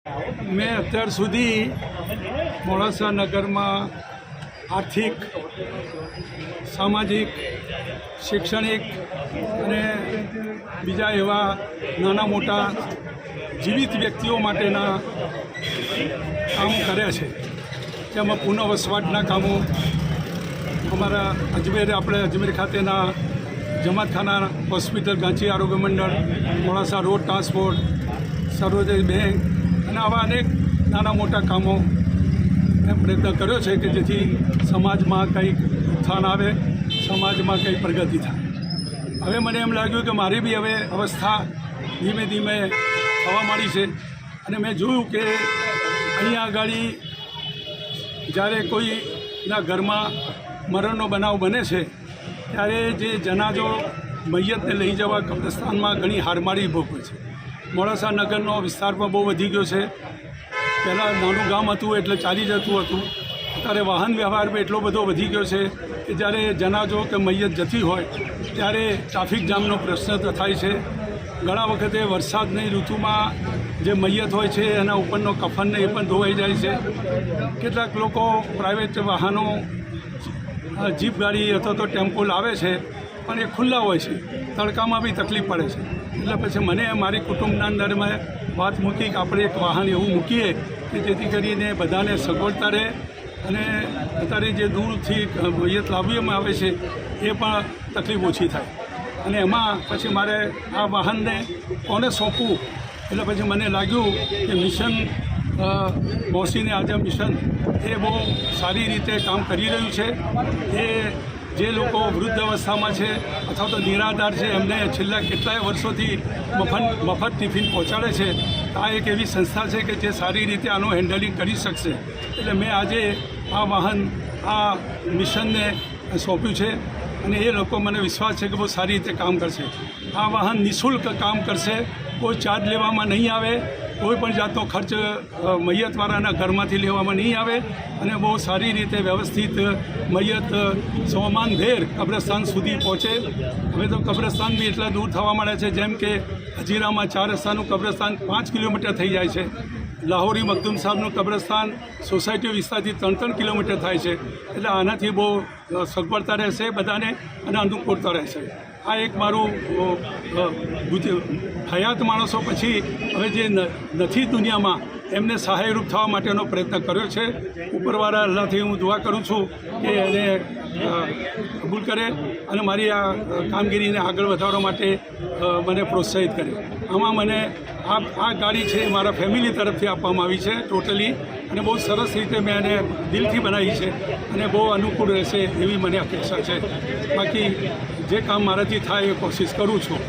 મેં અત્યાર સુધી મોડાસા નગરમાં આર્થિક, સામાજિક, શૈક્ષણિક અને બીજા એવા નાના મોટા જીવિત વ્યક્તિઓ માટેના કામ કર્યા છે. તેમાં પુનઃવસવાટના કામો અમારા અજમેર ખાતેના જમાતખાના હોસ્પિટલ, ગાંચી આરોગ્ય મંડળ, મોડાસા રોડ ટ્રાન્સપોર્ટ, સર્વોદય બેંક અને આવા અનેક નાના મોટા કામો મેં પ્રયત્ન કર્યો છે કે જેથી સમાજમાં કંઈક ઉત્થાન આવે, સમાજમાં કંઈક પ્રગતિ થાય. હવે મને એમ લાગ્યું કે મારી બી હવે અવસ્થા ધીમે ધીમે થવા માંડી છે અને મેં જોયું કે અહીંયા આગળ જ્યારે કોઈના ઘરમાં મરણનો બનાવ બને છે ત્યારે જે જનાજો મૈયતને લઈ જવા કબ્રસ્તાનમાં ઘણી હારમારી ભોગવે છે. મોડાસા નગરનો વિસ્તાર પણ બહુ વધી ગયો છે. પહેલાં નાનું ગામ હતું એટલે ચાલી જતું હતું. અત્યારે વાહન વ્યવહાર પણ એટલો બધો વધી ગયો છે કે જ્યારે જનાજો કે મૈયત જતી હોય ત્યારે ટ્રાફિક જામનો પ્રશ્ન થાય છે. ઘણા વખતે વરસાદની ઋતુમાં જે મૈયત હોય છે એના ઉપરનો કફનને એ પણ ધોવાઈ જાય છે. કેટલાક લોકો પ્રાઇવેટ વાહનો, જીપ ગાડી અથવા તો ટેમ્પો લાવે છે પણ એ ખુલ્લા હોય છે, તડકામાં બી તકલીફ પડે છે. એટલે પછી મને મારી કુટુંબના અંદર મેં વાત મૂકી કે આપણે એક વાહન એવું મૂકીએ કે જેથી કરીને બધાને સગવડતા રહે અને અત્યારે જે દૂરથી મૈયત લાવવામાં આવે છે એ પણ તકલીફ ઓછી થાય. અને એમાં પછી મારે આ વાહનને કોને સોંપવું એટલે પછી મને લાગ્યું કે મિશન મોસીને આઝમ મિશન એ બહુ સારી રીતે કામ કરી રહ્યું છે. એ જે લોકો વૃદ્ધ અવસ્થામાં છે અથવા તો નિરાધાર છે એમને છેલ્લા કેટલાય વર્ષોથી મફત ટિફિન પહોંચાડે છે. આ એક એવી સંસ્થા છે કે જે સારી રીતે આનું હેન્ડલિંગ કરી શકશે. એટલે મેં આજે આ વાહન આ મિશનને સોંપ્યું છે અને એ લોકો મને વિશ્વાસ છે કે બહુ સારી રીતે કામ કરશે. આ વાહન નિઃશુલ્ક કામ કરશે, કોઈ ચાર્જ લેવામાં નહીં આવે, કોઈ પણ જાતનો ખર્ચ મૈયતવાળાના ઘરમાંથી લેવામાં નહીં આવે અને બહુ સારી રીતે વ્યવસ્થિત મૈયત સોમાનભેર કબ્રસ્તાન સુધી પહોંચે. હવે તો કબ્રસ્તાન બી એટલા દૂર થવા માંડ્યા છે, જેમ કે હજીરામાં 4 રસ્તાનું કબ્રસ્તાન 5 કિલોમીટર થઈ જાય છે. લાહોરી મખદૂમ સાહેબનું કબ્રસ્તાન સોસાયટી વિસ્તારથી 3-3 કિલોમીટર થાય છે. એટલે આનાથી બહુ સગવડતા રહેશે બધાને અને અનુકૂળતા રહેશે. આ એક મારું હયાત માણસો પછી હવે જે નથી દુનિયામાં એમને સહાયરૂપ થવા માટેનો પ્રયત્ન કર્યો છે. ઉપરવાળા અલ્લાહથી હું દુઆ કરું છું કે એને કબૂલ કરે અને મારી આ કામગીરીને આગળ વધારવા માટે મને પ્રોત્સાહિત કરે. આમાં મને આ ગાડી છે મારા ફેમિલી તરફથી આપવામાં આવી છે ટોટલી, અને બહુ સરસ રીતે મેં એને દિલથી બનાવી છે અને બહુ અનુકૂળ રહેશે એવી મને અપેક્ષા છે. બાકી જે કામ મારાથી થાય એ કોશિશ કરું છું.